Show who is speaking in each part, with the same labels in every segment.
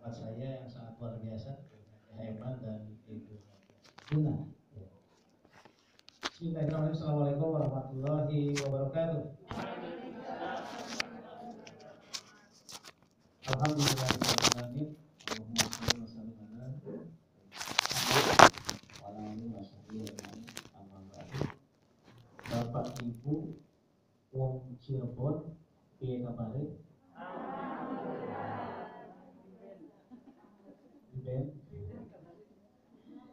Speaker 1: buat saya yang sangat luar biasa, Heman dan Ibu Tuna. Bismillahirrahmanirrahim. Assalamualaikum warahmatullahi wabarakatuh. Alhamdulillahirrahmanirrahim. Allahumma sholli wa sallim ala Bapak Ibu wong Cirebon piye kabare?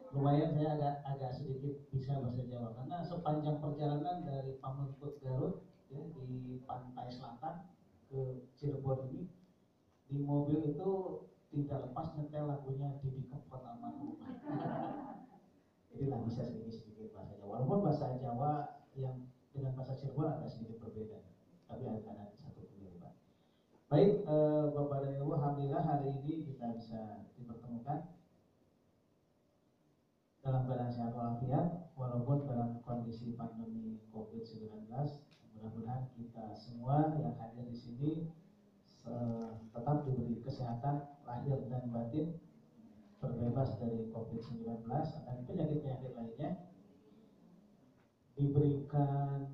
Speaker 1: Lumayan saya agak sedikit bisa bahasa Jawa karena sepanjang perjalanan dari Pamengpeuk Garut ya, di pantai selatan ke Cirebon ini di mobil itu tidak lepas nyetel lagunya Didi Kempot almarhum. Jadilah bisa sedikit bahasa Jawa. Walaupun bahasa Jawa yang dengan bahasa Cirebon agak sedikit berbeda, tapi ada satu kemiripan. Baik, Bapak dan Ibu, alhamdulillah hari ini kita bisa dipertemukan dalam keadaan sehat walafiat, walaupun dalam kondisi pandemi COVID-19. Mudah-mudahan kita semua yang hadir di sini tetap diberi kesehatan lahir dan batin, terbebas dari COVID-19 dan penyakit-penyakit lainnya, diberikan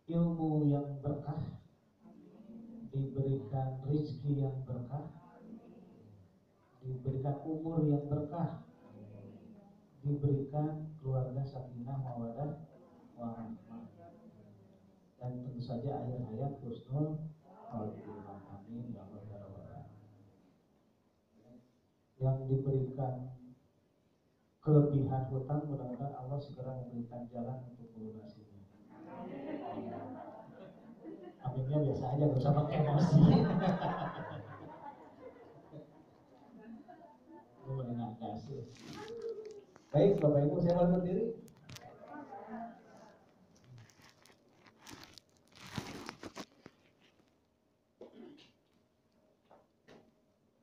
Speaker 1: ilmu yang berkah, diberikan rezeki yang berkah, diberikan umur yang berkah, diberikan keluarga sakinah mawaddah warahmah, dan tentu saja akhir hayat husnul khotimah. Amin ya rabbal alamin. Yang diberikan kelebihan hutang, mudah-mudahan Allah segera memberikan jalan untuk melunasinya. Aminnya biasa aja, gak usah pakai emosi. Baik, Bapak Ibu, saya boleh berdiri?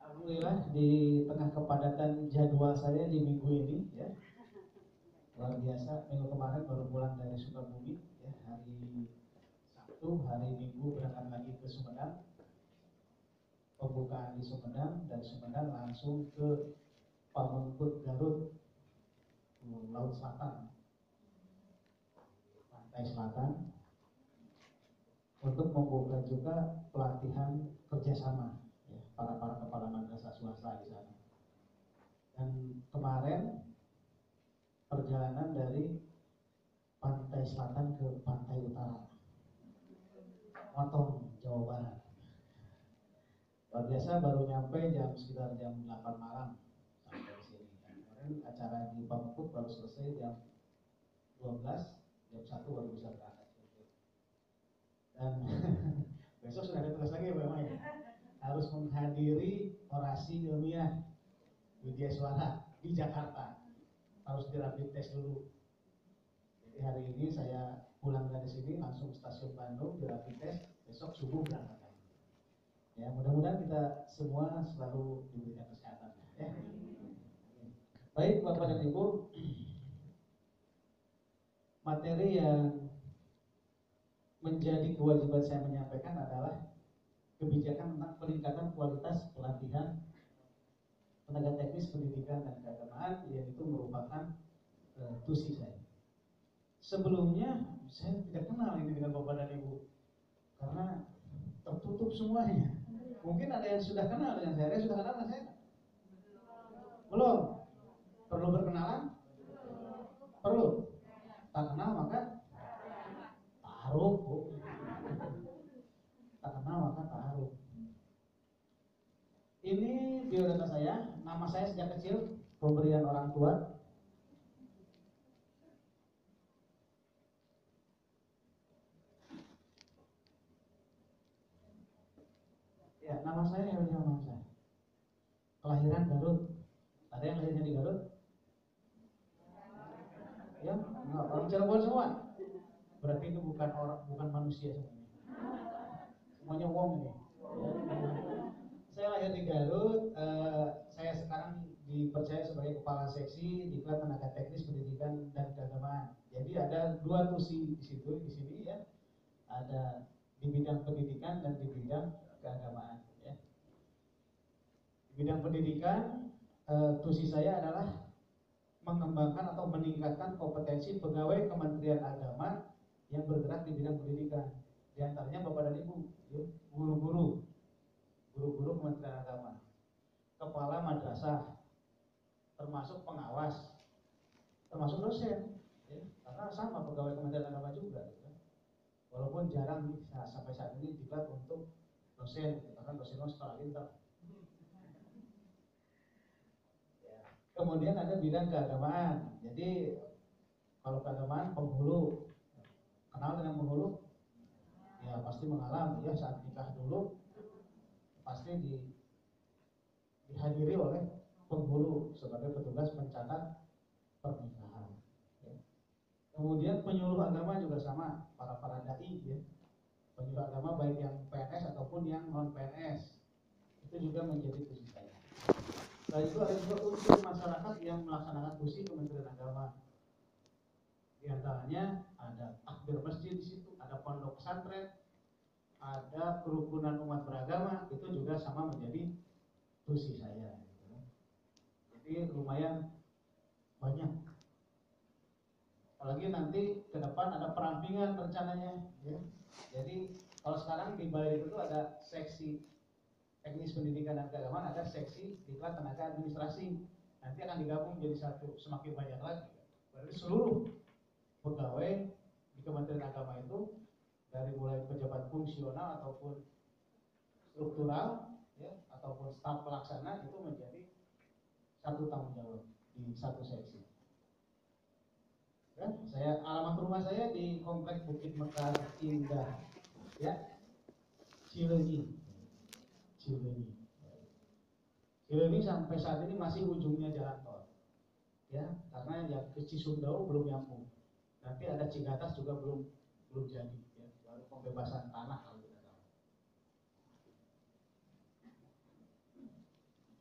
Speaker 1: Alhamdulillah di tengah kepadatan jadwal saya di minggu ini ya, luar biasa. Minggu kemarin baru pulang dari Sukabumi ya, hari Sabtu, hari Minggu berangkat lagi ke Sumedang, pembukaan di Sumedang, dari Sumedang langsung ke Pamengpeuk Garut, Laut Selatan, pantai selatan, untuk membuka juga pelatihan kerjasama ya, para kepala madrasah swasta di sana. Dan kemarin perjalanan dari pantai selatan ke pantai utara, Motong, Jawa Barat. Luar biasa, baru nyampe sekitar jam 8 malam sampai di sini. Kemarin acara di Pamengpeuk baru selesai jam 12, jam 1 baru bisa berangkat. Dan besok sudah ada tugas lagi ya Pak Imam, harus menghadiri orasi ilmiah Widya Suara di Jakarta, harus di rapid test dulu. Jadi hari ini saya pulang dari sini langsung stasiun Bandung di rapid test, besok subuh berangkat. Ya, mudah-mudahan kita semua selalu diberikan kesehatan ya. Baik Bapak dan Ibu, materi yang menjadi kewajiban saya menyampaikan adalah kebijakan tentang peningkatan kualitas pelatihan tenaga teknis pendidikan dan keagamaan, yaitu merupakan tusi saya. Sebelumnya saya tidak kenal ini dengan Bapak dan Ibu karena tertutup semuanya. Mungkin ada yang sudah kenal dengan saya. Ada yang sudah kenal dengan saya? Belum? Perlu berkenalan? Perlu? Tak kenal maka ta'aruf. Tak kenal maka ta'aruf. Ini biodata saya. Nama saya sejak kecil pemberian orang tua. Ya, nama saya Helmi Almansyah. Kelahiran Garut. Ada yang lahirnya di Garut? Ya, enggak, orang Cirebon semua. Berarti itu bukan manusia semuanya. Semuanya wong ini. Saya lahir di Garut. Saya sekarang dipercaya sebagai kepala seksi di Diklat Tenaga Teknis Pendidikan dan Keagamaan. Jadi ada dua tusi di sini ya. Ada di bidang pendidikan dan di bidang keagamaan ya. Di Bidang pendidikan, tusi saya adalah mengembangkan atau meningkatkan kompetensi pegawai Kementerian Agama yang bergerak di bidang pendidikan. Di antaranya Bapak dan Ibu, ya, guru-guru Kementerian Agama, kepala madrasah, termasuk pengawas, termasuk dosen, ya, karena sama pegawai Kementerian Agama juga, ya. Walaupun jarang sampai saat ini diklat untuk dosen, karena dosen sekolah lintas. Kemudian ada bidang keagamaan. Jadi kalau keagamaan penghulu, kenal dengan penghulu? Ya pasti mengalami ya saat nikah dulu pasti dihadiri oleh penghulu sebagai petugas pencatat pernikahan. Ya. Kemudian penyuluh agama juga sama, para dai ya. Penyuluh agama baik yang PNS ataupun yang non PNS itu juga menjadi tugas saya. Selain itu ada juga unsur masyarakat yang melaksanakan fungsi Kementerian Agama. Di antaranya ada takbir masjid di situ, ada pondok pesantren, ada kerukunan umat beragama, itu juga sama menjadi tugas saya. Jadi lumayan banyak. Apalagi nanti ke depan ada perampingan rencananya. Ya. Jadi kalau sekarang di Balai itu ada seksi teknis pendidikan dan keagamaan, ada seksi diklat tenaga administrasi, nanti akan digabung jadi satu, semakin banyak lagi. Berarti seluruh pegawai di Kementerian Agama itu dari mulai pejabat fungsional ataupun struktural, ya, ataupun staf pelaksana itu menjadi satu tanggung jawab di satu seksi. Ya, alamat rumah saya di Komplek Bukit Mekar Indah, ya, Cileunyi. Cileunyi sampai saat ini masih ujungnya jalan tol, ya, karena yang ke Cisumdawu belum nyambung. Nanti ada Cigatas juga belum jadi, ya, baru pembebasan tanah kalau tidak salah.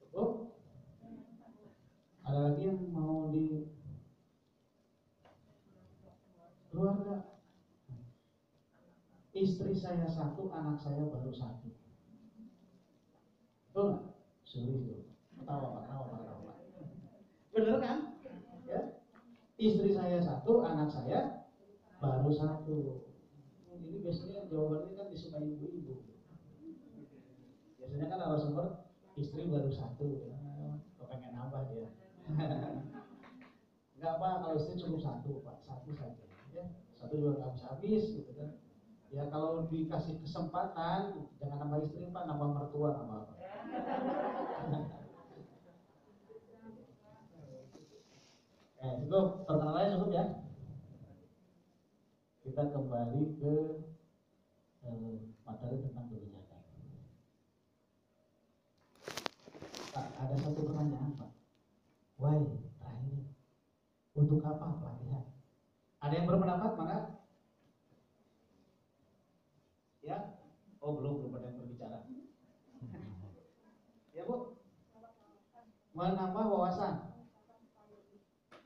Speaker 1: Cukup? Ada lagi yang mau di keluarga? Istri saya satu, anak saya baru satu. Betul nggak? Sulit itu. Ketawa Pak. Bener kan? Ya. Istri saya satu, anak saya baru satu. Ini biasanya jawabannya kan disukai ibu-ibu. Biasanya kan narasumber istri baru satu, ya. Kok pengen nambah dia. Enggak Pak, kalau istri cukup satu Pak, satu saja. Ya. Satu juga nggak bisa habis gitu kan. Ya kalau dikasih kesempatan, jangan nambah istri Pak, nambah mertua nambah apa. Cukup, perkenalannya cukup ya. Kita kembali ke materi tentang kebijakan. Pak, ada satu pertanyaan Pak. Why training? Untuk apa pelatihan? Ada yang berpendapat mana? Ya? Oh belum ada yang berbicara. Ya Bu? Menambah wawasan.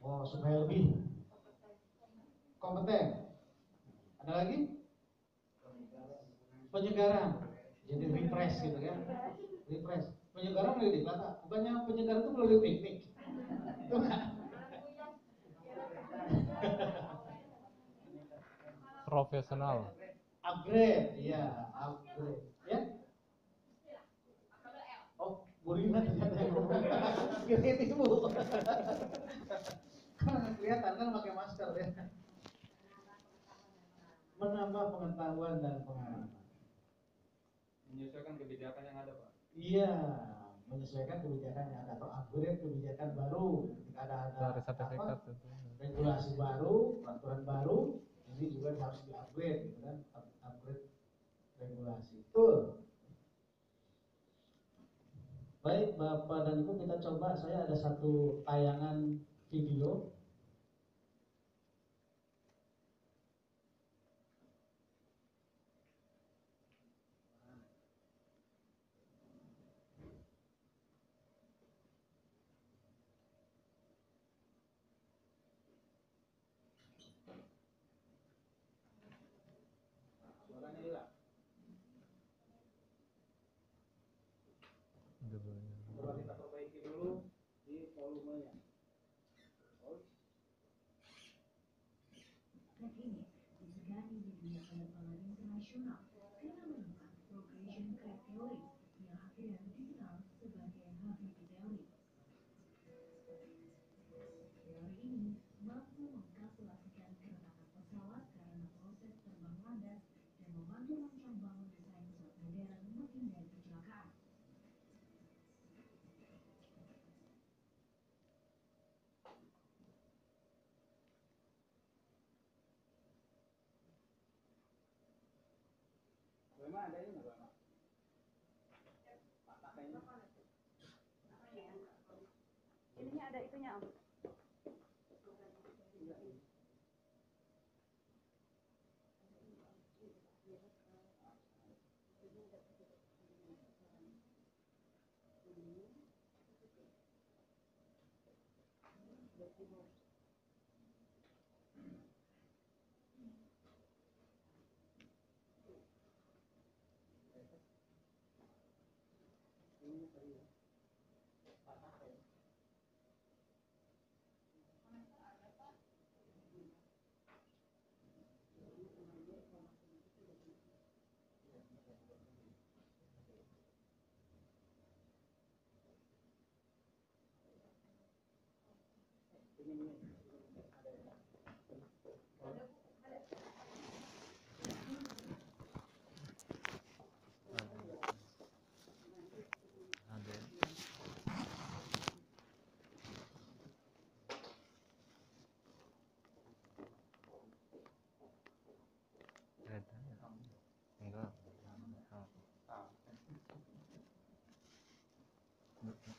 Speaker 1: Oh supaya lebih kompeten. Ada lagi? Penyegaran. Jadi refresh gitu kan? Refresh. Penyegaran melalui diklat. Bukannya penyegaran itu melalui piknik. Itu enggak?
Speaker 2: Profesional.
Speaker 1: Upgrade, iya, upgrade. Ya? Oh, Bu Rina ternyata yang ngomong. Kirain Ibu. Karena kelihatan kan pakai masker ya. Menambah pengetahuan dan pengalaman.
Speaker 2: Menyesuaikan kebijakan yang ada, Pak.
Speaker 1: Iya, menyesuaikan kebijakan yang ada atau upgrade kebijakan baru. Ketika ada
Speaker 2: sertifikat
Speaker 1: regulasi baru, peraturan baru, ini juga harus di-upgrade, gitu kan? Upgrade regulasi. Betul. Baik, Bapak dan Ibu, kita coba. Saya ada satu tayangan video. Suaranya hilang. Coba kita
Speaker 3: Ininya ada itunya Om.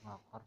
Speaker 2: Ngakar.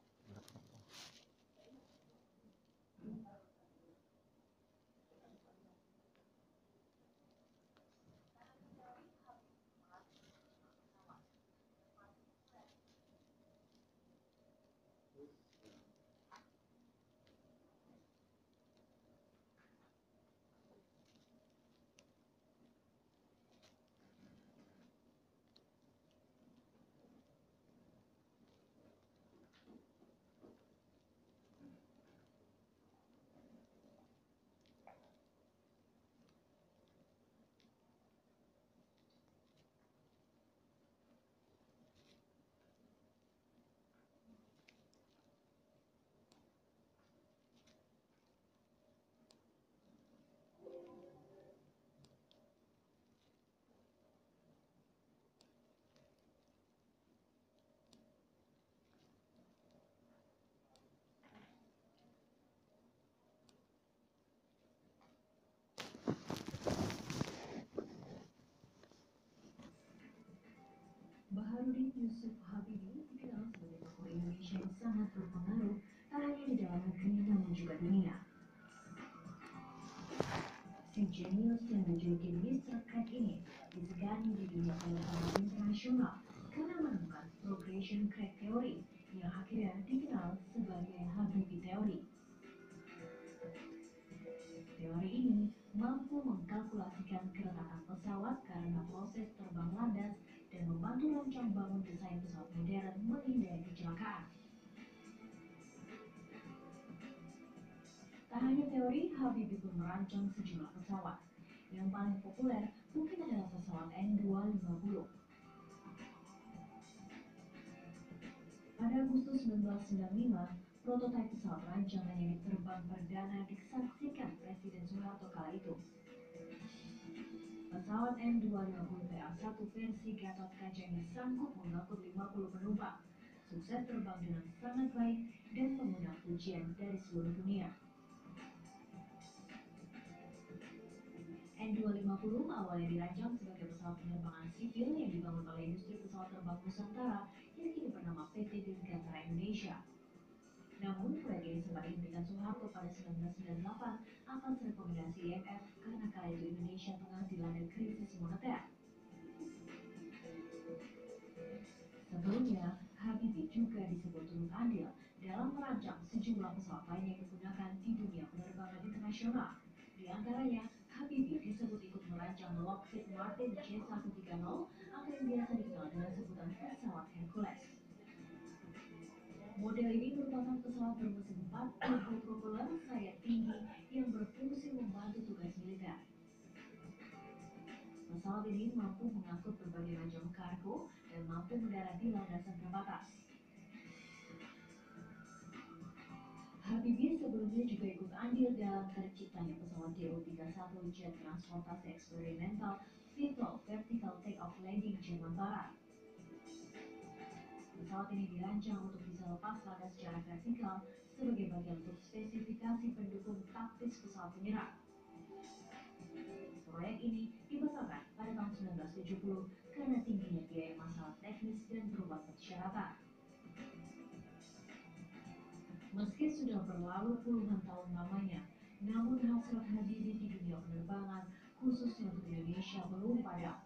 Speaker 4: Baharudin Yusuf Habibie dikenal sebagai tokoh Indonesia yang sangat berpengaruh tak hanya di dalam negeri namun juga dunia. Si jenius yang berjuluki Mr. Crack ini disegani di dunia penerbangan internasional karena menemukan progression crack theory yang akhirnya dikenal sebagai Habibie Theory. Teori ini mampu mengkalkulasikan keretakan pesawat karena proses terbang landas dan membantu rancang bangun desain pesawat modern menghindari kecelakaan. Tak hanya teori, Habibie pun merancang sejumlah pesawat. Yang paling populer mungkin adalah pesawat N250. Pada Agustus 1995, prototipe pesawat rancangan yang terbang perdana disaksikan Presiden Soeharto kala itu. Pesawat N250PA1 versi Gatot Kaca ini sanggup mengangkut 50 penumpang, sukses terbang dengan sangat baik dan mengundang pujian dari seluruh dunia. N250 awalnya dirancang sebagai pesawat penerbangan sipil yang dibangun oleh industri pesawat terbang Nusantara yang kini bernama PT Dirgantara Indonesia. Namun, proyek ini sempat dihentikan Soeharto pada 1998 atas rekomendasi IMF karena kala itu Indonesia tengah dilanda krisis moneter. Sebelumnya, Habibie juga disebut turut andil dalam merancang sejumlah pesawat lain yang digunakan di dunia penerbangan internasional. Di antaranya, Habibie disebut ikut merancang Lockheed Martin C-130 atau yang biasa dikenal dengan sebutan pesawat Hercules. Model ini merupakan pesawat bermesin 4 turbopropeller sayap tinggi yang berfungsi membantu tugas militer. Pesawat ini mampu mengangkut berbagai macam kargo dan mampu mendarat di landasan terbatas. Habibie sebelumnya juga ikut andil dalam terciptanya pesawat DO-31 Jet Transportasi Eksperimental VTOL Vertical Take-off Landing Jerman Barat. Pesawat ini dirancang untuk bisa lepas landas secara vertikal sebagai bagian untuk spesifikasi pendukung taktis pesawat penyerang. proyek ini dibatalkan pada tahun 1970 karena tingginya biaya masalah teknis dan perubahan persyaratan. Meski sudah berlalu puluhan tahun lamanya, namun hasrat Habibie di dunia penerbangan, khususnya untuk Indonesia, belum padam.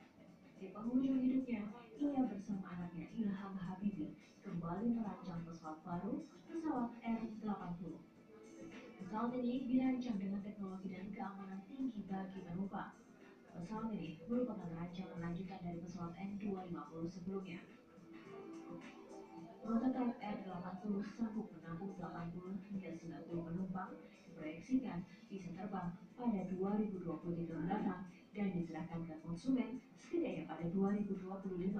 Speaker 4: Di penghujung hidupnya, ia bersama anaknya Ilham Habibie kembali merancang pesawat baru, pesawat R80. Pesawat ini dirancang dengan teknologi dan keamanan tinggi bagi penumpang. Pesawat ini merupakan rancangan lanjutan dari pesawat N250 sebelumnya. Prototipe R80 sanggup menampung 80 hingga 90 penumpang, diproyeksikan bisa terbang pada 2023 mendatang dan diserahkan ke konsumen setidaknya pada 2025.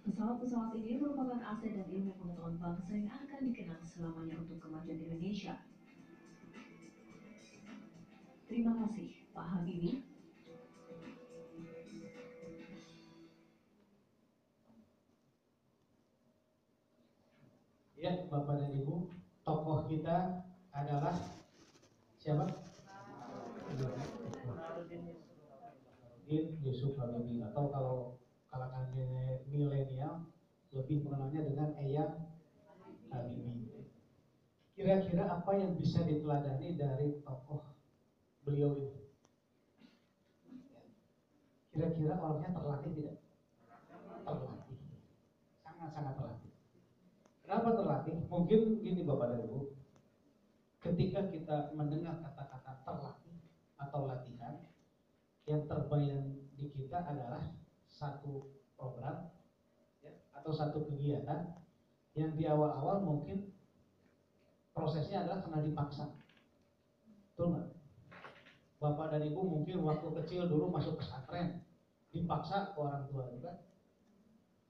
Speaker 4: Pesawat-pesawat ini merupakan aset dan ilmu pengetahuan bangsa yang akan dikenang selamanya untuk kemajuan Indonesia. Terima kasih, Pak Habibie.
Speaker 1: Ya, Bapak dan Ibu, tokoh kita adalah siapa? Yusuf Habibie, atau kalau kalangan milenial lebih mengenalnya dengan Eyang Habibie. Kira-kira apa yang bisa diteladani dari tokoh beliau ini? Kira-kira orangnya terlatih tidak? Terlatih, sangat-sangat terlatih. Kenapa terlatih? Mungkin gini Bapak dan Ibu, ketika kita mendengar kata-kata terlatih atau latihan, yang terbayang di kita adalah satu program ya, atau satu kegiatan yang di awal-awal mungkin prosesnya adalah karena dipaksa. Betul nggak? Bapak dan Ibu mungkin waktu kecil dulu masuk pesantren, dipaksa ke orang tua juga.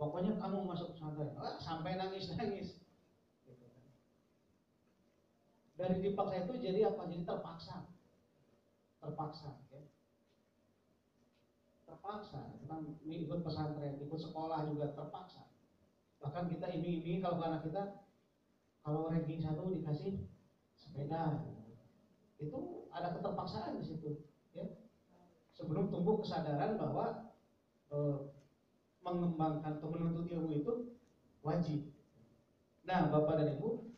Speaker 1: Pokoknya kamu masuk pesantren, sampai nangis-nangis. Gitu kan. Dari dipaksa itu jadi apa? Jadi terpaksa. Terpaksa. Ya. Terpaksa. Kita ikut pesantren, ikut sekolah juga terpaksa. Bahkan kita iming-iming kalau anak kita, kalau ranking 1 dikasih sepeda. Itu ada keterpaksaan di situ. Ya. Sebelum tumbuh kesadaran bahwa mengembangkan atau menuntut ilmu itu wajib. Nah, Bapak dan Ibu,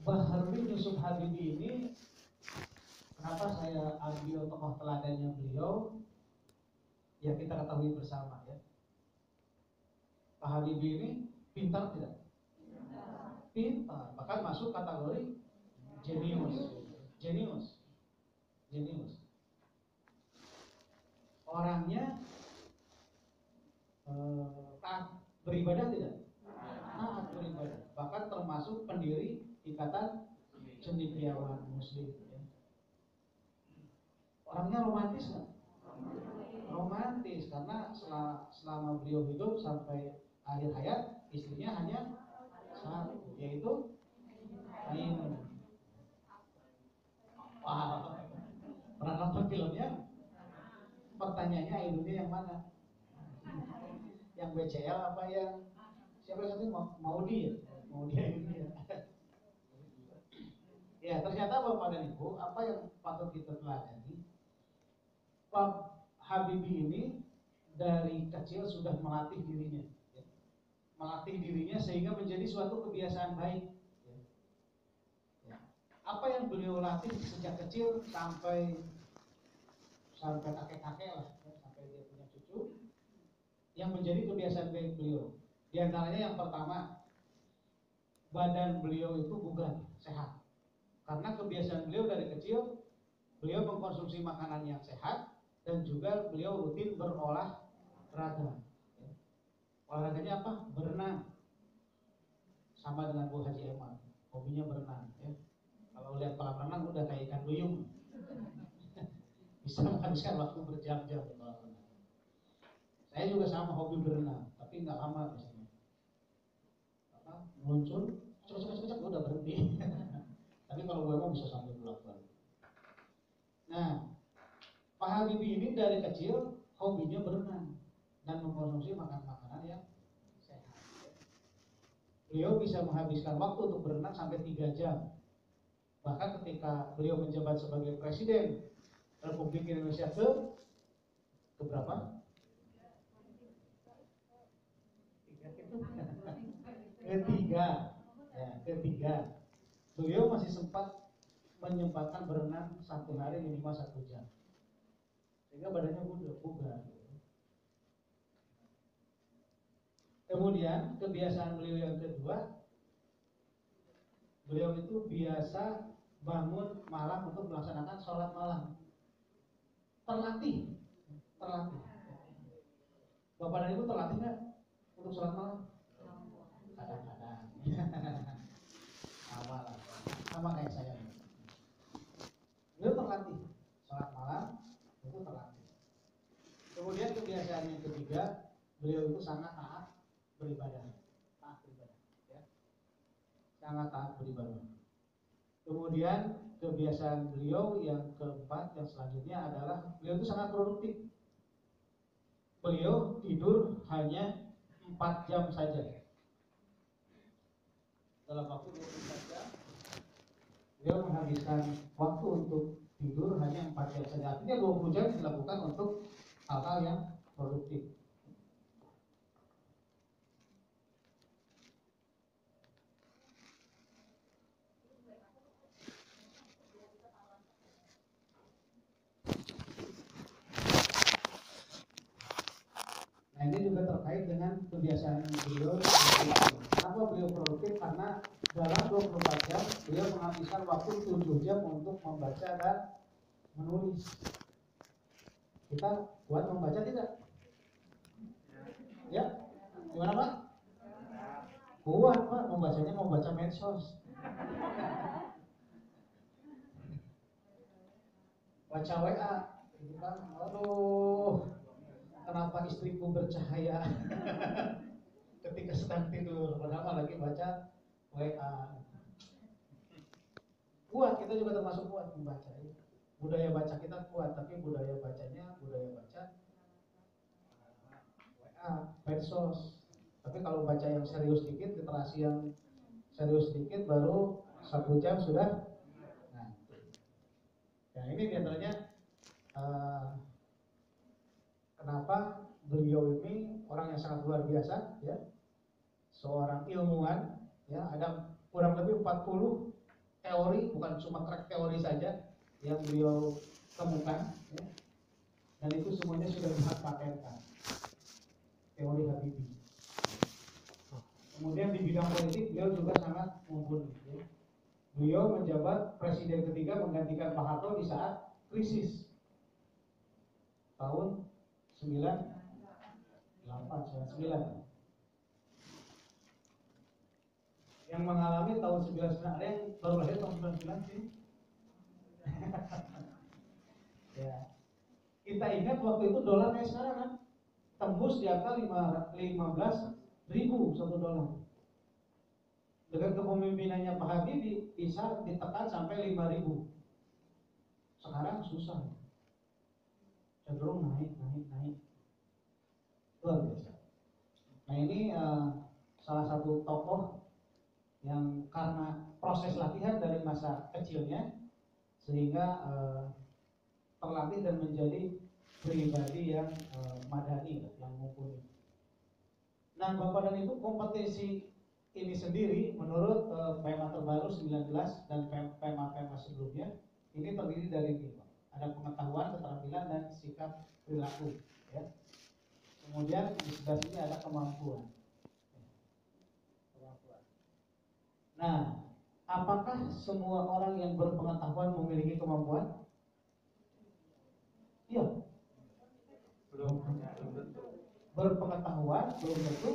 Speaker 1: Baharudin Yusuf Habibie ini, kenapa saya ambil tokoh teladannya beliau? Ya kita ketahui bersama ya. Pak Habibie ini pintar tidak? Pintar, bahkan masuk kategori jenius. Orangnya taat beribadah tidak? Taat beribadah. Bahkan termasuk pendiri Ikatan Cendekiawan Muslim. Ya. Orangnya romantis nggak? Romantis, karena selama beliau hidup sampai akhir hayat istrinya hanya satu, yaitu Ainun. Wah, pernah nonton filmnya? Pertanyaannya Ainunnya yang mana? Yang BCL apa yang siapa yang satu Maudi ya? Maudi Ainun ya. Ya ternyata Bapak dan Ibu, apa yang patut kita teladani? Pak Habibie ini dari kecil sudah melatih dirinya, ya. Melatih dirinya sehingga menjadi suatu kebiasaan baik. Ya. Apa yang beliau latih sejak kecil sampai kakek-kakek lah, ya, sampai dia punya cucu, yang menjadi kebiasaan baik beliau. Di antaranya yang pertama, badan beliau itu bugar, sehat. Karena kebiasaan beliau dari kecil, beliau mengkonsumsi makanan yang sehat dan juga beliau rutin berolahraga. Ya. Olahraganya apa? Berenang. Sama dengan Bu Haji Eman, hobinya berenang. Ya. Kalau lihat kolam renang udah kayak ikan duyung. Bisa menghabiskan waktu berjam-jam berrenang. Saya juga sama hobi berenang, tapi nggak lama biasanya. Muncul, cocok udah berhenti. Tapi kalau gue mau bisa sampai bolak-balik. Nah, Pak Habibie ini dari kecil hobinya berenang dan mengkonsumsi makanan-makanan yang sehat. Beliau bisa menghabiskan waktu untuk berenang sampai 3 jam. Bahkan ketika beliau menjabat sebagai Presiden Republik Indonesia ke berapa? Ketiga, ya, ketiga. Beliau masih sempat menyempatkan berenang satu hari minimal 1 jam, sehingga badannya bugar. Kemudian kebiasaan beliau yang kedua, beliau itu biasa bangun malam untuk melaksanakan sholat malam. Terlatih. Bapak dan Ibu terlatih nggak untuk sholat malam? Kadang-kadang. Sama kayak saya. Beliau terlatih sholat malam itu terlatih. Kemudian kebiasaan yang ketiga, beliau itu sangat taat beribadah, ya. Sangat taat beribadah. Kemudian kebiasaan beliau yang keempat, yang selanjutnya adalah beliau itu sangat produktif. Beliau tidur hanya 4 jam saja. Dalam waktu 24 jam, beliau menghabiskan waktu untuk tidur hanya 4 jam saja. Artinya 20 jam dilakukan untuk hal-hal yang produktif. Nah, ini juga terkait dengan kebiasaan beliau. Kenapa beliau produktif? Karena dalam 24 jam beliau menghabiskan waktu 7 jam untuk membaca dan menulis. Kita kuat membaca tidak? Ya? Gimana Pak? Kuat Pak, membacanya mau baca medsos. Baca WA, gitu kan? Aduh, kenapa istriku bercahaya ketika sedang tidur, padahal lagi baca WA. Kuat, kita juga termasuk kuat membaca. Budaya baca kita kuat, tapi budaya bacanya budaya baca WA, medsos. Tapi kalau baca yang serius dikit, literasi yang serius dikit, baru 1 jam sudah. Nah ini diantaranya kenapa beliau ini orang yang sangat luar biasa, ya, seorang ilmuwan, ya, ada kurang lebih 40 teori, bukan cuma teori saja yang beliau temukan, ya, dan itu semuanya sudah dipatenkan, teori Habibie. Kemudian di bidang politik beliau juga sangat mumpuni, ya. Beliau menjabat presiden ketiga menggantikan Pak Harto di saat krisis tahun 98, 99. Yang mengalami tahun 99, ada yang baru lahir tahun 99 sih. Ya. Kita ingat waktu itu dolar kayak sekarang kan, tembus di angka 15.000 $1. Dengan kepemimpinannya Pak Habibie bisa ditekan sampai 5.000. Sekarang susah, cenderung naik. Luar biasa. Nah ini salah satu tokoh yang karena proses latihan dari masa kecilnya sehingga terlatih dan menjadi pribadi yang madani, yang mumpuni. Nah Bapak dan Ibu, kompetisi ini sendiri menurut PEMA terbaru 19 dan PEMA sebelumnya ini terdiri dari 5. Ada pengetahuan, keterampilan, dan sikap perilaku, ya. Kemudian di sebelah sini ada kemampuan. Nah, apakah semua orang yang berpengetahuan memiliki kemampuan? Iya. Belum tentu. Berpengetahuan belum tentu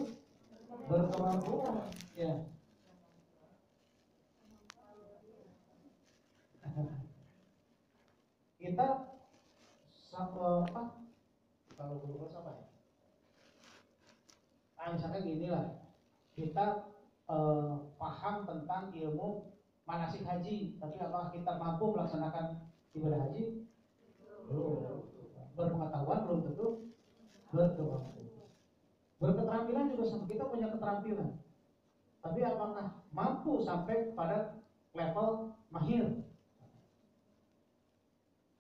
Speaker 1: berkemampuan, ya. Kita kalau dulu sama ya. Misalnya gini lah, kita paham tentang ilmu manasik haji, tapi apakah kita mampu melaksanakan ibadah haji? Belum. Berpengetahuan belum tentu berkemampuan. Berketerampilan juga sama, kita punya keterampilan, tapi apakah mampu sampai pada level mahir.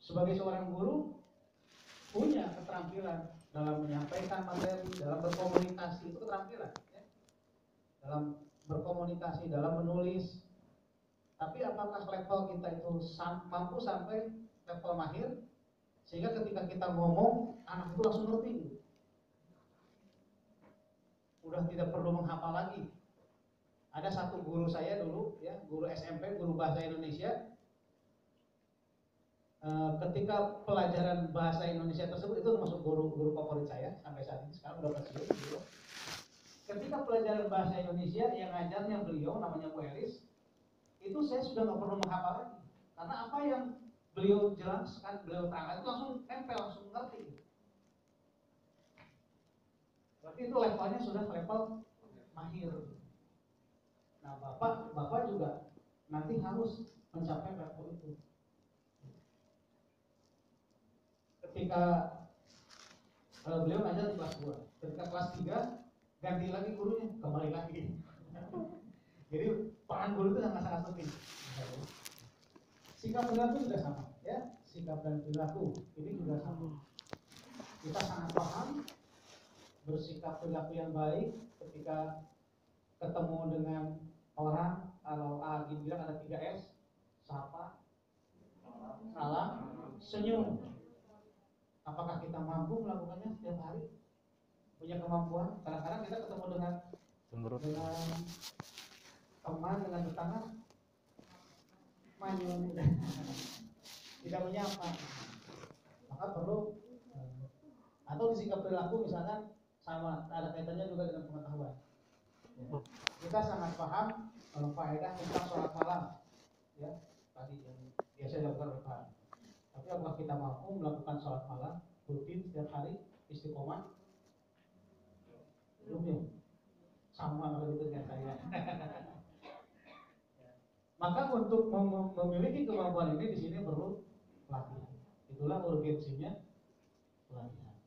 Speaker 1: Sebagai seorang guru punya keterampilan dalam menyampaikan materi, dalam berkomunikasi, itu keterampilan ya. Dalam berkomunikasi, dalam menulis. Tapi apakah level kita itu mampu sampai level mahir sehingga ketika kita ngomong anak itu langsung ngerti gitu. Udah tidak perlu menghafal lagi. Ada satu guru saya dulu ya, guru SMP, guru bahasa Indonesia. Ketika pelajaran bahasa Indonesia tersebut itu termasuk guru favorit saya sampai saat ini, sekarang udah pensiun beliau. Ketika pelajaran bahasa Indonesia yang ngajarnya beliau namanya Bu Elis, itu saya sudah nggak perlu menghafal lagi karena apa yang beliau jelaskan, beliau terangkan itu langsung nempel, langsung ngerti. Berarti itu levelnya sudah level mahir. Nah bapak juga nanti harus mencapai level itu. Ketika beliau ngajar di kelas 2, ketika kelas 3 ganti lagi gurunya, kembali lagi. Jadi peran guru itu sangat-sangat penting. Sikap perilaku juga sama, ya. Sikap dan perilaku ini juga sama. Kita sangat paham bersikap perilaku yang baik ketika ketemu dengan orang. Kalau Agi bilang ada 3S, sapa, salam, senyum. Apakah kita mampu melakukannya setiap hari? Punya kemampuan? Kadang-kadang kita ketemu dengan teman, dengan tetangga, manyun, tidak menyapa. Maka perlu atau di sikap perilaku misalkan sama, ada kaitannya juga dengan pengetahuan. Ya. Kita sangat paham faedah tentang sholat malam, ya tadi yang biasa dilakukan oleh Pak. Tapi apakah kita mampu melakukan sholat malam rutin setiap hari istiqomah? Belum ya? Sama kalau itu dengan saya. Maka untuk memiliki kemampuan ini di sini perlu pelatihan. Itulah urgensinya pelatihan.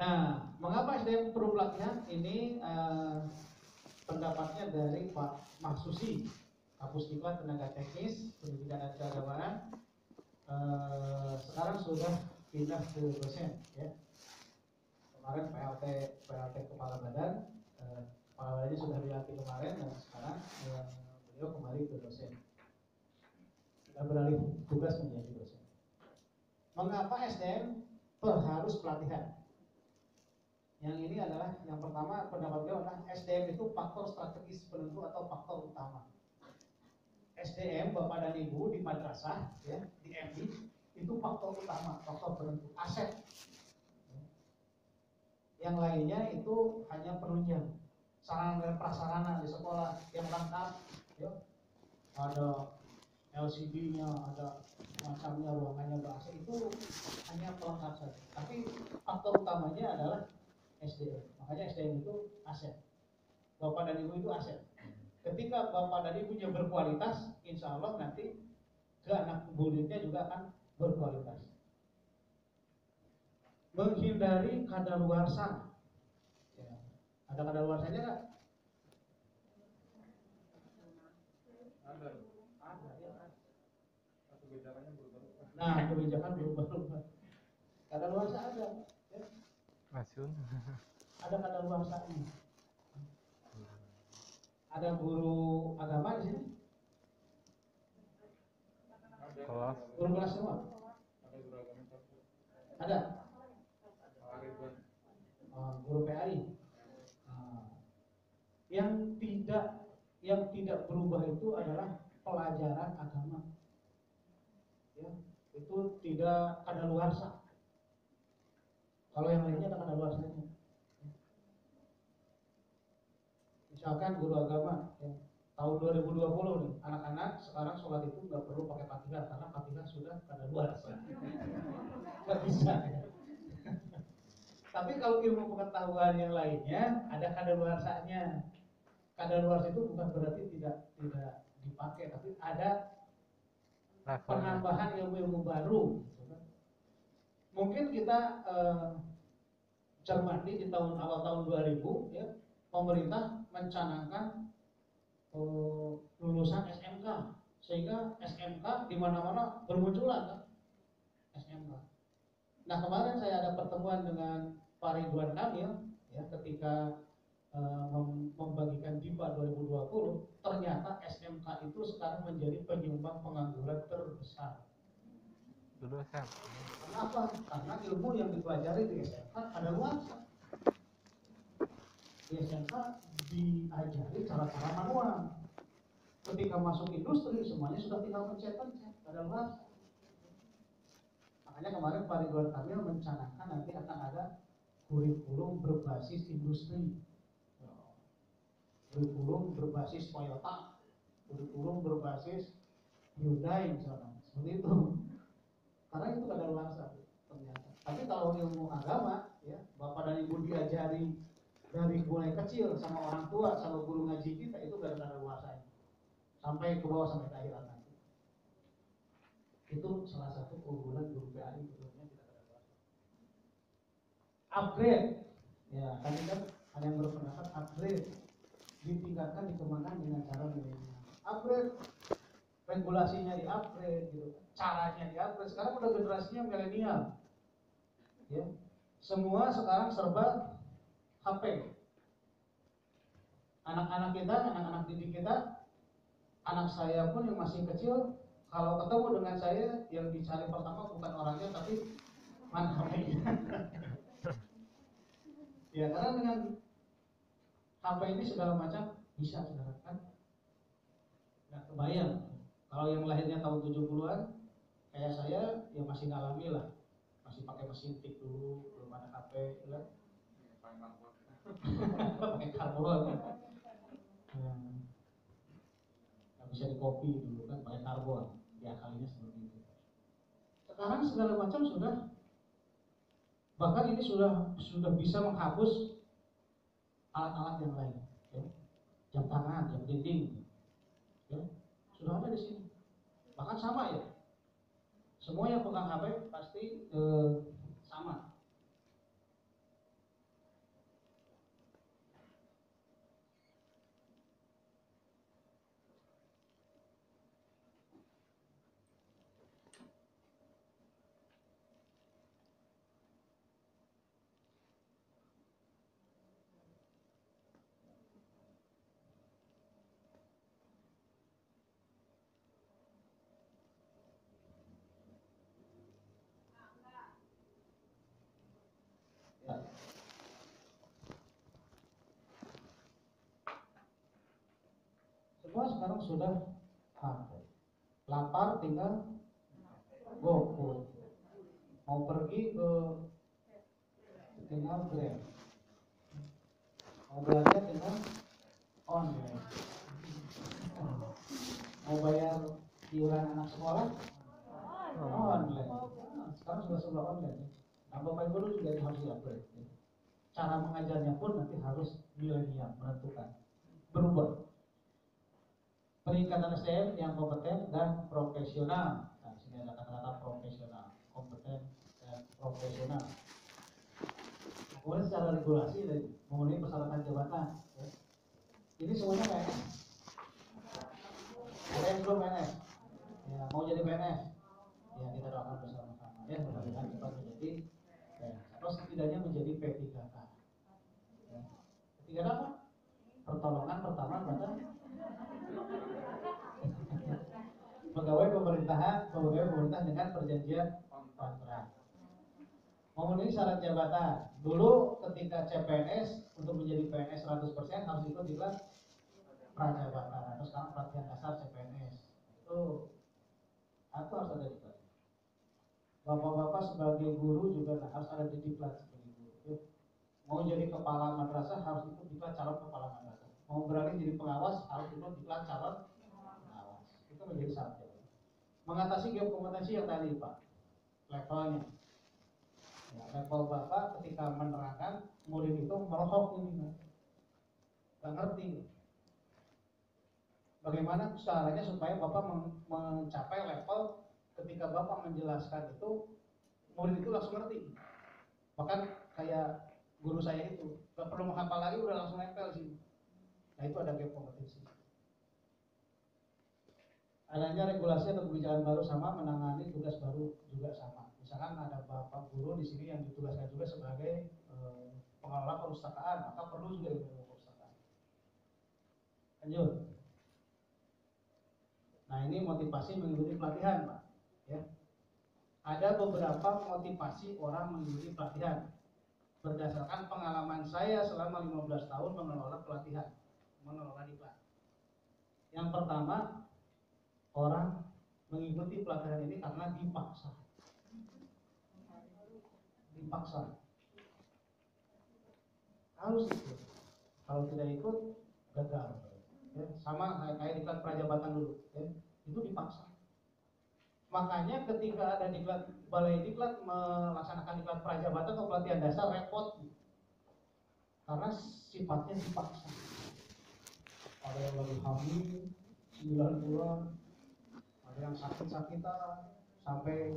Speaker 1: Nah, mengapa SDM perlu pelatihan? Ini pendapatnya dari Pak Mahsusi, Kapus Diklat Tenaga Teknis Pendidikan dan Keagamaan. Sekarang sudah pindah ke dosen, ya. Kemarin PLT Kepala Badan, Kepala Badannya sudah dilatih kemarin dan sekarang beliau kembali ke dosen. Sudah beralih tugas menjadi dosen. Mengapa SDM harus pelatihan? Yang ini adalah yang pertama, pendapat beliau adalah SDM itu faktor strategis penentu atau faktor utama. SDM Bapak dan Ibu di madrasah, ya, di MI itu faktor utama, faktor penentu, aset. Yang lainnya itu hanya penunjang, sarana dan prasarana di sekolah yang lengkap, ya. Ada LCD-nya, ada macamnya, ruangannya bahasa itu hanya pelengkap saja. Tapi faktor utamanya adalah SDM. Makanya SDM itu aset. Bapak dan Ibu itu aset. Ketika Bapak dan Ibunya berkualitas, insya Allah nanti ke anak muridnya juga akan berkualitas. Menghindari kadaluarsa. Ya. Ada kadaluarsanya nggak? Ada, ya. Kebijakannya berubah. Nah, kebijakan berubah-ubah. Kadaluarsa ada. Ya.
Speaker 2: Masyun.
Speaker 1: Ada kadaluarsanya. Ada guru agama di sini?
Speaker 2: Kelas.
Speaker 1: Guru kelas semua? Ada? Guru PAI. Yang tidak berubah itu adalah pelajaran agama. Ya, itu tidak kadaluarsa. Kalau yang lainnya ada kadaluarsanya. Misalkan guru agama ya, tahun 2020 nih, anak-anak sekarang sholat itu nggak perlu pakai Fatihah karena Fatihah sudah kadaluarsa. Nggak bisa. Ya. Tapi kalau ilmu pengetahuan yang lainnya ada kadaluarsanya. Kadaluarsa itu bukan berarti tidak dipakai, tapi ada penambahan ilmu-ilmu baru. Mungkin kita cermati di awal tahun 2000 ya, pemerintah mencanangkan lulusan SMK, sehingga SMK di mana-mana bermunculan kan SMK. Nah kemarin saya ada pertemuan dengan Pak Ridwan Kamil ya ketika membagikan DIPA 2020, ternyata SMK itu sekarang menjadi penyumbang pengangguran terbesar.
Speaker 2: Dulu saya.
Speaker 1: Kenapa? Karena ilmu yang dipelajari di SMK ada luas. Di SMK diajari cara-cara manual. Ketika masuk industri semuanya sudah tinggal pencet-pencet, ada luas. Makanya kemarin Pak Ridwan Kamil mencanangkan nanti akan ada kurikulum berbasis industri, kurikulum berbasis Toyota, kurikulum berbasis Hyundai misalnya, seperti itu. Karena itu ada luas ternyata. Tapi kalau ilmu agama, ya bapak dan ibu diajari dari mulai kecil sama orang tua, sama guru ngaji kita itu gak ada luasanya, sampai ke bawah sampai ke akhirat nanti. Itu salah satu keunggulan guru PAI sebelumnya kita ada luas. Upgrade, ya tadi kan ada yang berpendapat upgrade ditingkatkan, dikembangkan dengan cara milenial. Upgrade, regulasinya di upgrade, gitu. Caranya di upgrade. Sekarang udah generasinya milenial, ya. Semua sekarang serba HP. Anak-anak kita, anak-anak didik kita, anak saya pun yang masih kecil, kalau ketemu dengan saya yang dicari pertama bukan orangnya tapi mana HP-nya. Ya karena dengan HP ini segala macam bisa saudara kan. Nggak kebayang kalau yang lahirnya tahun 70-an kayak saya ya masih ngalami lah, masih pakai mesin tik dulu, belum ada HP ya. Pakai karbon. Nggak bisa di copy dulu kan pakai karbon, diakalinya seperti itu. Sekarang segala macam sudah, bahkan ini sudah bisa menghapus alat-alat yang lain, ya. Jam tangan, jam dinding, ya. Sudah ada di sini. Bahkan sama ya, semua yang pegang HP pasti sama. Semua sekarang sudah HP. Lapar tinggal GoFood. Mau pergi ke tinggal Grab. Mau belanja tinggal online. Mau bayar iuran anak sekolah online. Sekarang sudah serba online. Nah, Bapak Ibu juga harus upgrade. Cara mengajarnya pun nanti harus milenial menentukan, berubah. Peningkatan SDM yang kompeten dan profesional. Nah, sini ada kata-kata profesional, kompeten dan profesional. Kemudian secara regulasi memenuhi persyaratan jabatan. Ya. Ini semuanya PNS. Ada yang belum PNS? Ya, mau jadi PNS? Ya, kita doakan bersama-sama. Ya, mudah-mudahan cepat menjadi PNS atau setidaknya menjadi P3K. Ya. P3K apa? Pertolongan pertama pada pegawai pemerintah dengan perjanjian kontrak. Memenuhi syarat jabatan. Dulu ketika CPNS untuk menjadi PNS 100% harus ikut di kelas prajabatan atau sekarang pelatihan dasar CPNS. Itu harus ada di kelas. Bapak-bapak sebagai guru juga harus ada di diklat sebagai guru. Mau jadi kepala madrasah harus ikut diklat calon kepala madrasah. Mau beralih jadi pengawas harus ikut diklat calon pengawas. Itu menjadi syarat. Mengatasi gap kompetensi yang tadi Pak, levelnya. Ya, level Bapak ketika menerangkan murid itu merohok ini, nggak ngerti. Bagaimana caranya supaya Bapak mencapai level ketika Bapak menjelaskan itu murid itu langsung ngerti. Bahkan kayak guru saya itu, nggak perlu menghafal lagi udah langsung nempel sih. Nah itu ada gap kompetensi. adanya regulasi atau kebijakan baru sama menangani tugas baru juga sama. Misalkan ada bapak guru di sini yang ditugaskan juga sebagai pengelola perpustakaan, maka perlu juga ilmu perpustakaan. Lanjut. Nah, ini motivasi mengikuti pelatihan, Pak. Ya. Ada beberapa motivasi orang mengikuti pelatihan. Berdasarkan pengalaman saya selama 15 tahun mengelola pelatihan, mengelola diklat. Yang pertama, orang mengikuti pelatihan ini karena dipaksa. Dipaksa. Harus ikut. Kalau tidak ikut, gagal. Ya, sama kayak diklat prajabatan dulu. Ya, itu dipaksa. Makanya ketika ada diklat, balai diklat melaksanakan diklat prajabatan atau pelatihan dasar repot. Karena sifatnya dipaksa. Ada yang lagi hamil 9 bulan, ada yang sakit-sakitan sampai,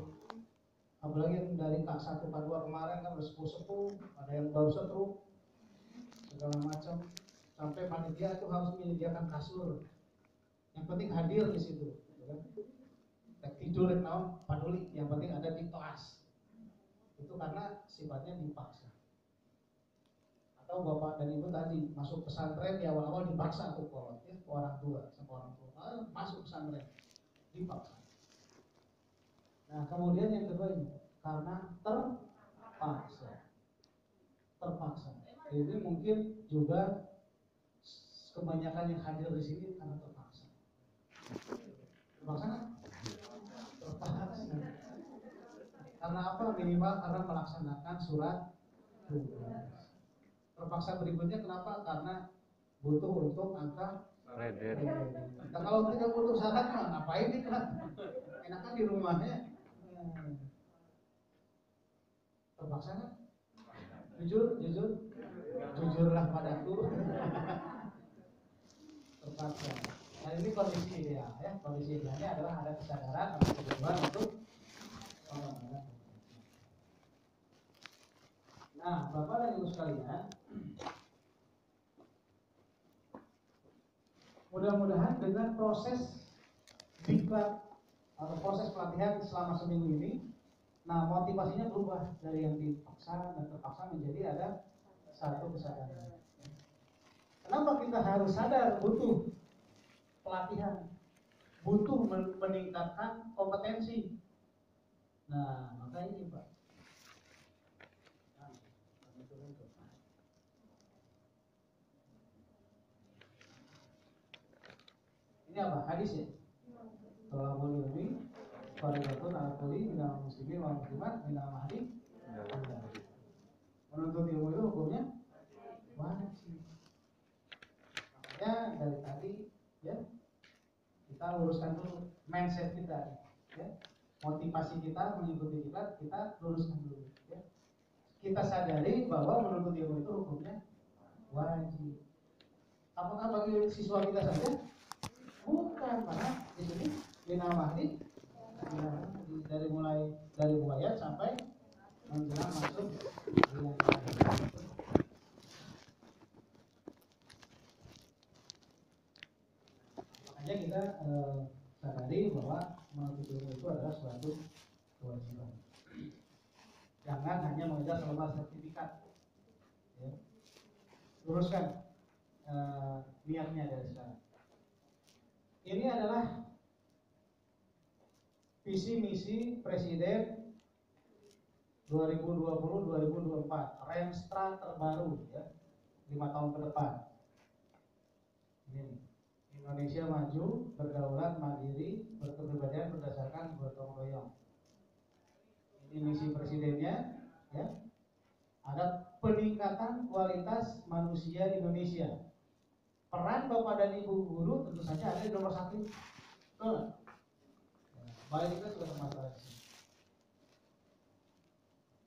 Speaker 1: apalagi yang dari K1 K2 kemarin kan udah sepuh-sepuh, ada yang baru stroke, segala macam, sampai panitia itu harus menyediakan kasur. Yang penting hadir di situ, gitu kan? Tidur paduli, yang penting ada di kelas. Itu karena sifatnya dipaksa. Atau bapak dan ibu tadi masuk pesantren di awal-awal dipaksa tuh ya, orang tua sama orang tua masuk pesantren dipaksa. Nah, kemudian yang kedua ini karena terpaksa. Ini mungkin juga kebanyakan yang hadir di sini karena terpaksa. Terpaksa nggak? Terpaksa. Karena apa? Minimal karena melaksanakan surat tugas. Terpaksa berikutnya kenapa? Karena butuh untuk angka kredit. Nah, kalau tidak butuh syarat mah ngapain diklat? Enakan di rumahnya. Terpaksa nggak? Jujurlah padaku. Terpaksa. Nah, ini kondisi ideal ya. Kondisi idealnya adalah ada kesadaran atau kebutuhan untuk Nah, Bapak dan Ibu sekalian, mudah-mudahan dengan proses diklat atau proses pelatihan selama seminggu ini, nah motivasinya berubah dari yang dipaksa dan terpaksa menjadi ada satu kesadaran. Kenapa kita harus sadar butuh pelatihan, butuh meningkatkan kompetensi? Nah, maka ini Pak. Ini apa? Hadis ya? Tolabul ilmi fardhatun 'alal kulli minal muslimin wal muslimat minal mahdi. Menuntut ilmu itu hukumnya wajib. Makanya dari tadi ya kita luruskan dulu mindset kita ya. Motivasi kita mengikuti diklat kita luruskan dulu ya. Kita sadari bahwa menuntut ilmu itu hukumnya wajib. Apakah bagi siswa kita saja? Bukan, karena di sini minal mahdi ya, dari buaya sampai menjelang masuk bulan. Makanya kita sadari bahwa menuntut ilmu itu adalah suatu kewajiban. Jangan hanya mengejar selembar sertifikat. Ya. Luruskan niatnya dari sekarang. Ini adalah visi misi Presiden 2020-2024, Remstra terbaru ya, 5 tahun ke depan. Ini Indonesia maju, berdaulat, mandiri, berkepribadian berdasarkan gotong royong. Ini misi presidennya ya. Ada peningkatan kualitas manusia Indonesia. Peran Bapak dan Ibu guru tentu saja ada di nomor 1. Betul. Baik, kita sudah termasuk.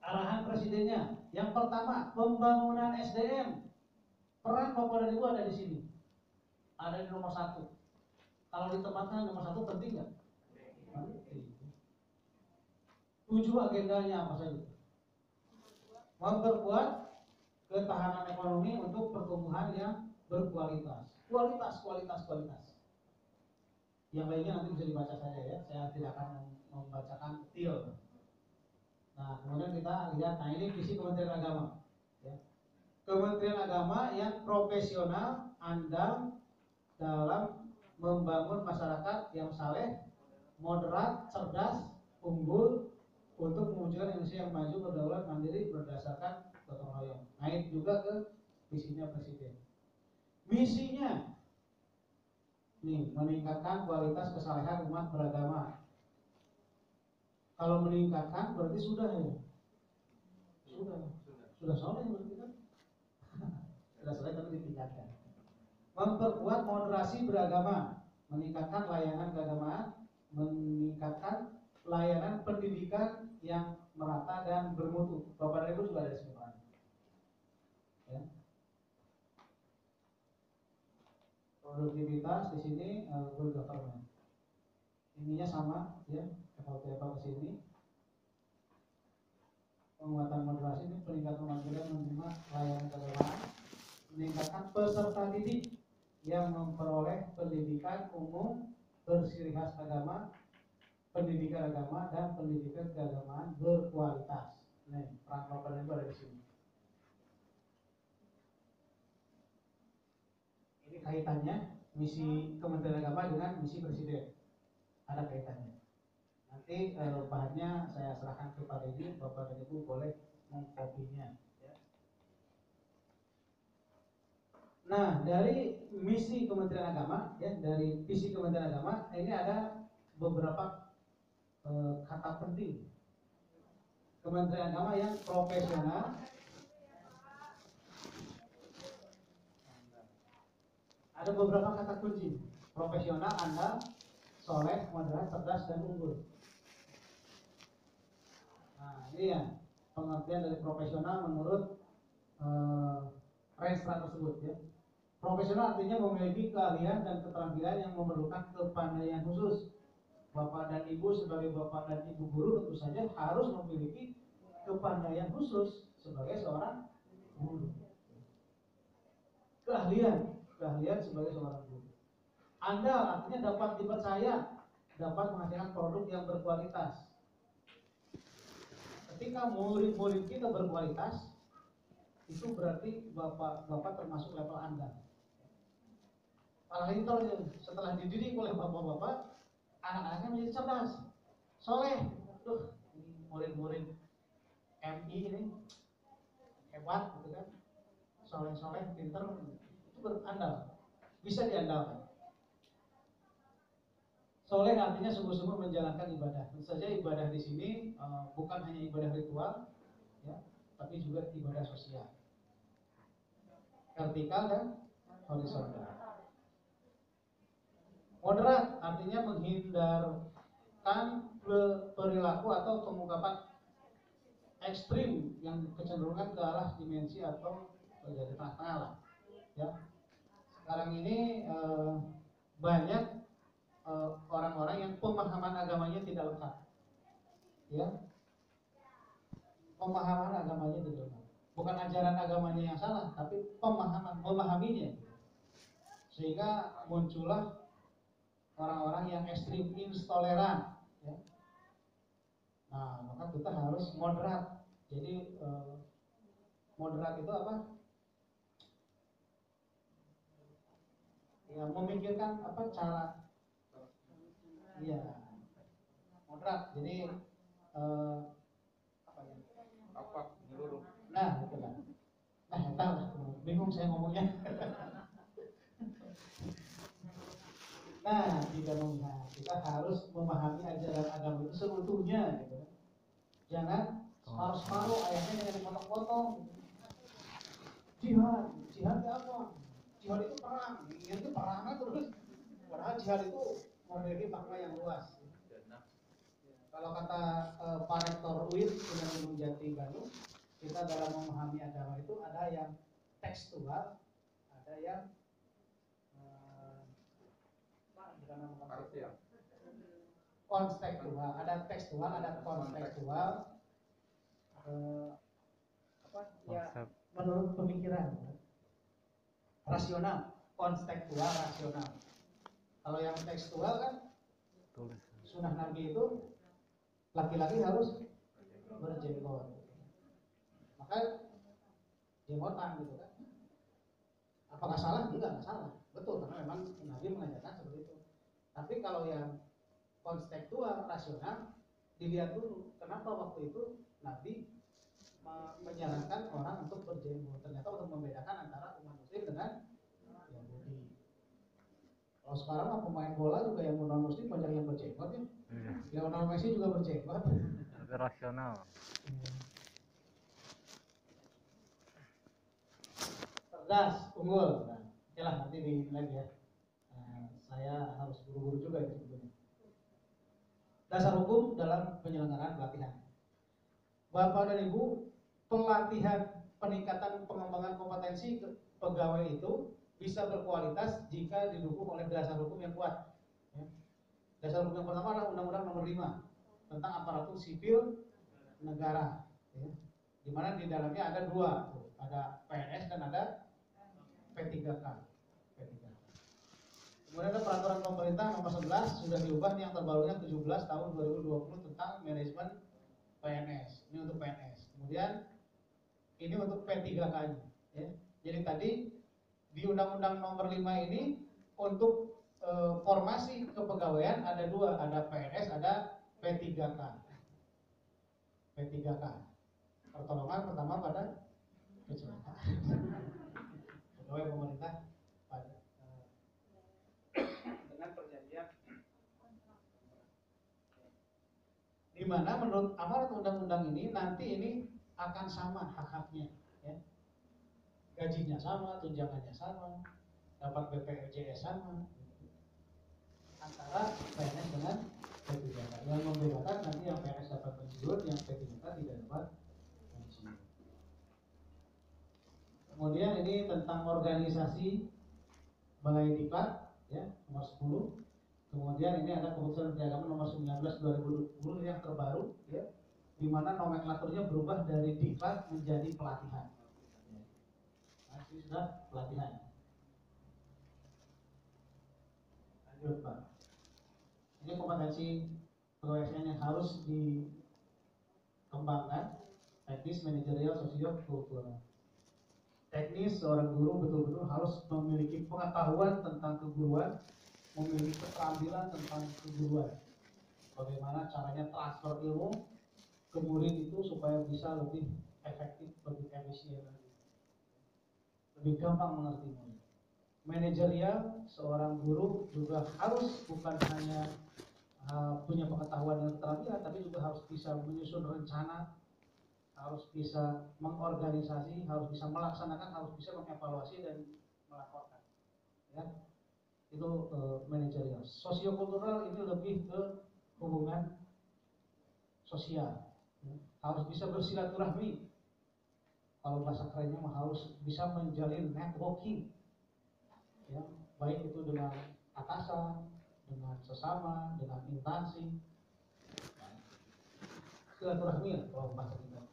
Speaker 1: Arahan presidennya yang pertama pembangunan SDM. Peran Bapak dan Ibu ada di sini. Ada di nomor 1. Kalau ditempatkan nomor 1 penting nggak? Penting. 7 agendanya apa saja? Memperkuat ketahanan ekonomi untuk pertumbuhan yang berkualitas. Kualitas. Yang lainnya nanti bisa dibaca saja ya. Saya tidak akan membacakan detail. Nah, kemudian kita lihat, nah ini visi Kementerian Agama. Ya. Kementerian Agama yang profesional, andal dalam membangun masyarakat yang saleh, moderat, cerdas, unggul untuk mewujudkan Indonesia yang maju, berdaulat, mandiri, berdasarkan gotong royong. Naik juga ke visinya Presiden. Misinya nih, meningkatkan kualitas kesalehan umat beragama. Kalau meningkatkan berarti sudah ya. Sudah soleh berarti kan. Sudah soleh tapi ditingkatkan. Memperkuat moderasi beragama, meningkatkan layanan keagamaan, meningkatkan layanan pendidikan yang merata dan bermutu. Bapak dan Ibu juga ada di sini Pak. Ya. Produktivitas di sini good government. Ininya sama ya, level ke sini. Penguatan moderasi ini peningkatan kemampuan menerima layanan keagamaan, meningkatkan peserta didik yang memperoleh pendidikan umum bersiri khas agama, pendidikan agama dan pendidikan keagamaan berkualitas. Nih, peran Bapak dan Ibu ada di sini. Ini kaitannya misi Kementerian Agama dengan misi Presiden. Ada kaitannya. Nanti bahannya saya serahkan kepada ini, Bapak dan Ibu boleh mengkopinya. Ya. Nah, dari misi Kementerian Agama, ya, dari visi Kementerian Agama, ini ada beberapa kata penting. Kementerian Agama yang profesional, ada beberapa kata kunci: profesional, andal, soleh, moderat, cerdas, dan unggul. Nah, ini ya pengertian dari profesional menurut Renstra tersebut ya. Profesional artinya memiliki keahlian dan keterampilan yang memerlukan kepandaian khusus. Bapak dan Ibu sebagai Bapak dan Ibu guru tentu saja harus memiliki kepandaian khusus sebagai seorang guru. Keahlian sebagai seorang guru. Andal artinya dapat dipercaya, dapat menghasilkan produk yang berkualitas. Ketika murid-murid kita berkualitas, itu berarti bapak termasuk level andal. Apalagi setelah dididik oleh bapak-bapak, anak-anaknya menjadi cerdas, soleh. Tuh, ini murid-murid MI ini hebat, gitu kan? Soleh, pinter, itu berandal, bisa diandalkan. Soleh artinya sungguh-sungguh menjalankan ibadah. Tentu saja ibadah di sini bukan hanya ibadah ritual, ya, tapi juga ibadah sosial, vertikal dan horizontal. Moderat artinya menghindarkan perilaku atau pengungkapan ekstrim yang kecenderungan ke arah dimensi atau dari tengah-tengah lah. Ya. Sekarang ini banyak orang-orang yang pemahaman agamanya tidak lengkap, ya, pemahaman agamanya tidak lengkap. Bukan ajaran agamanya yang salah, tapi memahaminya, sehingga muncullah orang-orang yang ekstrim intoleran. Ya. Nah, maka kita harus moderat. Jadi moderat itu apa? Ya, memikirkan apa cara. Iya, moderat. Jadi apa ya?
Speaker 2: Apa menyeluruh?
Speaker 1: Nah, betul kan. Nah, entah, bingung saya ngomongnya. Nah, kita harus memahami ajaran agama itu seutuhnya, gitu. Jangan separuh-separuh ayatnya yang dipotong-potong. Jihad itu apa? Jihad itu perang, itu perangnya terus. Padahal jihad itu memiliki makna yang luas. Kalau kata Pak Rektor UIN dengan Gunung Jati Bandung, kita dalam memahami agama itu ada yang tekstual, ada yang konstekstual, ada tekstual, ada konstekstual. Ya, menurut pemikiran rasional, konstekstual rasional. Kalau yang tekstual kan
Speaker 2: Tulis.
Speaker 1: sunnah Nabi itu laki-laki harus berjenggot. Maka jenggotan gitu kan. Apakah salah? Tidak salah. Betul, karena memang Nabi mengajarkan seperti itu. Tapi kalau yang konstekstual, rasional, dilihat dulu kenapa waktu itu Nabi menyarankan orang untuk berjenggot. Ternyata untuk membedakan antara umat muslim dengan Yahudi. Kalau sekarang mah pemain bola juga yang non muslim banyak yang berjenggot ya. Lionel Messi juga berjenggot.
Speaker 2: Lebih rasional.
Speaker 1: Cerdas, unggul. Nah, oke lah nanti di lagi ya. Saya harus buru-buru juga ya sebetulnya. Dasar hukum dalam penyelenggaraan pelatihan. Bapak dan Ibu, pelatihan peningkatan pengembangan kompetensi pegawai itu bisa berkualitas jika didukung oleh dasar hukum yang kuat. Ya. Dasar hukum yang pertama adalah Undang-Undang Nomor 5 tentang aparatur sipil negara. Ya. Di mana di dalamnya ada dua, ada PNS dan ada P3K. Kemudian ada peraturan pemerintah nomor 11 sudah diubah yang terbarunya 17 tahun 2020 tentang manajemen PNS. Ini untuk PNS. Kemudian ini untuk P3K-nya. Ya. Jadi tadi di Undang-Undang Nomor 5 ini untuk formasi kepegawaian ada dua, ada PNS, ada P3K. P3K. Pertolongan pertama pada kecelakaan. Pegawai pemerintah pada dengan perjanjian di mana menurut amarat undang-undang ini nanti ini akan sama hak-haknya, ya. Gajinya sama, tunjangannya sama, dapat BPJS sama, antara PNS dengan P3K. Yang membedakan nanti yang PNS dapat pensiun, yang P3K tidak dapat pensiun. Kemudian ini tentang organisasi Balai Diklat, ya, nomor 10. Kemudian ini ada keputusan Menteri Agama nomor 19 2020 yang terbaru, ya, di mana nomenklaturnya berubah dari diklat menjadi pelatihan. Nah, ini sudah pelatihan. Lanjut Pak. Ini kompetensi pegawai ASN yang harus dikembangkan: teknis, manajerial, sosial, kultural. Teknis, seorang guru betul-betul harus memiliki pengetahuan tentang keguruan, memiliki keterampilan tentang keguruan. Bagaimana caranya transfer ilmu ke murid itu supaya bisa lebih efektif, lebih efisien, lebih gampang mengerti murid. Manajerial, seorang guru juga harus bukan hanya punya pengetahuan dan keterampilan, tapi juga harus bisa menyusun rencana, harus bisa mengorganisasi, harus bisa melaksanakan, harus bisa mengevaluasi dan melaporkan. Ya, itu manajerial. Sosiokultural ini lebih ke hubungan sosial. Ya. Harus bisa bersilaturahmi. Kalau bahasa kerennya mah harus bisa menjalin networking. Ya, baik itu dengan atasan, dengan sesama, dengan instansi. Silaturahmi ya, kalau bahasa kita.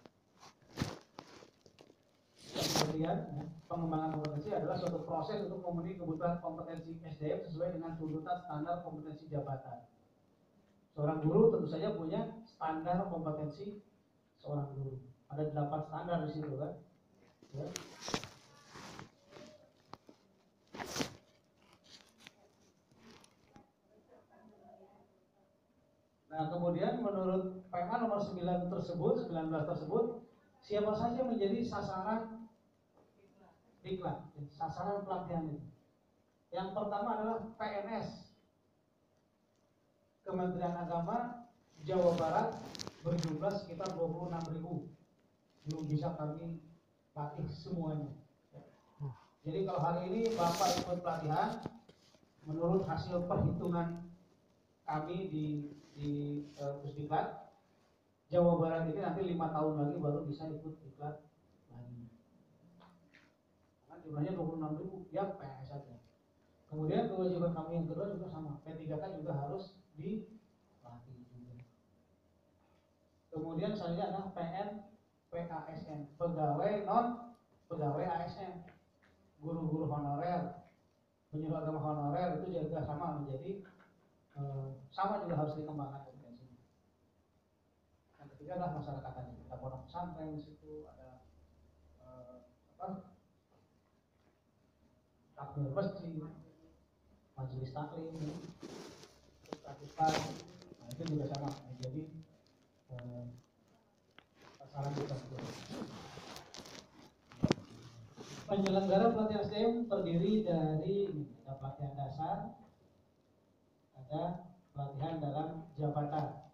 Speaker 1: Kemudian ya, pengembangan kompetensi adalah suatu proses untuk memenuhi kebutuhan kompetensi SDM sesuai dengan tuntutan standar kompetensi jabatan. Seorang guru tentu saja punya standar kompetensi seorang guru. Ada 8 standar di situ kan. Ya. Nah, kemudian menurut PMA nomor 19 tersebut, siapa saja menjadi sasaran diklat, sasaran pelatihan itu. Yang pertama adalah PNS. Kementerian Agama Jawa Barat berjumlah sekitar 26.000. Belum bisa kami latih semuanya. Jadi kalau hari ini Bapak ikut pelatihan, menurut hasil perhitungan kami di Pusdiklat, Jawa Barat ini nanti 5 tahun lagi baru bisa ikut diklat lagi. Karena jumlahnya 26.000 yang PNS saja. Kemudian kewajiban kami yang kedua juga sama, P3K juga harus dilatih juga. Kemudian selanjutnya adalah pegawai non pegawai ASN, guru-guru honorer, penyuluh agama honorer itu juga sama menjadi sama juga harus dikembangkan kompetensinya. Yang ketiga adalah masyarakat tadi, ada pondok pesantren di situ, ada takmir masjid, majelis taklim, praktikan, nah itu juga sama menjadi sasaran kita. Penyelenggara pelatihan SDM terdiri dari ada pelatihan dasar, ada pelatihan dalam jabatan.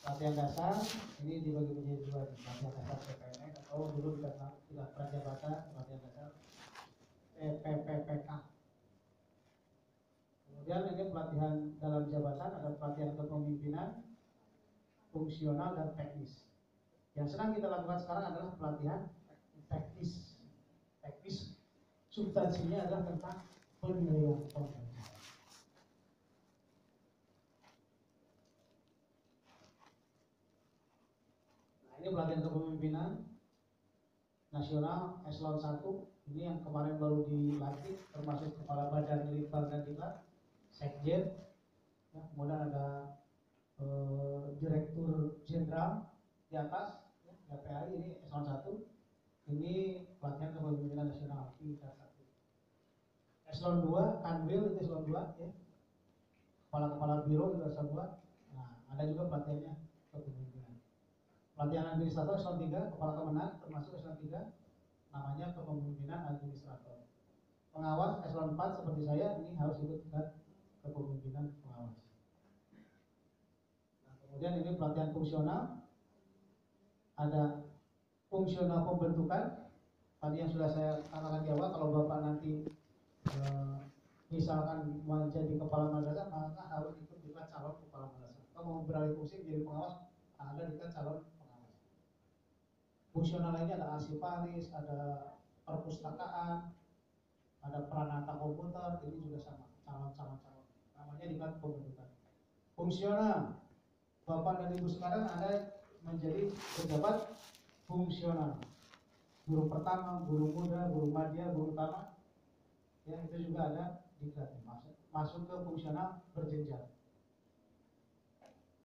Speaker 1: Pelatihan dasar ini dibagi menjadi dua, pelatihan dasar PPNS atau dulu tidak prajabatan, pelatihan dasar PPPK. Kemudian ini pelatihan dalam jabatan, ada pelatihan kepemimpinan, fungsional dan teknis. Yang sedang kita lakukan sekarang adalah pelatihan teknis. Teknis substansinya adalah tentang penilaian kompetensi. Nah, ini pelatihan kepemimpinan nasional eselon 1. Ini yang kemarin baru dilantik, termasuk kepala badan litbang dan diklat, sekjen, ya, kemudian ada direktur jenderal di atas, ya, GPI, ini eselon 1. Ini pelatihan kepemimpinan nasional tingkat 1. Eselon 2, Kanwil itu eselon 2, ya. Kepala-kepala biro itu eselon 2. Nah, ada juga pelatihannya kepemimpinan. Pelatihan administrator eselon 3, kepala kemenang termasuk eselon 3, namanya kepemimpinan administrator. Pengawas eselon 4 seperti saya ini harus ikut kepemimpinan pengawas. Nah, kemudian ini pelatihan fungsional, ada fungsional pembentukan. Tadi yang sudah saya katakan di awal, kalau Bapak nanti misalkan menjadi kepala madrasah, maka harus ikut diklat calon kepala madrasah. Kalau mau beralih fungsi menjadi pengawas, ada diklat calon pengawas. Fungsional lainnya ada arsipalis, ada perpustakaan, ada peranata komputer, ini juga sama, calon. Namanya diklat pembentukan. Fungsional, Bapak dan Ibu sekarang ada menjadi pejabat fungsional, guru pertama, guru muda, guru madya, guru utama, ya itu juga ada diklat, masuk ke fungsional berjenjang.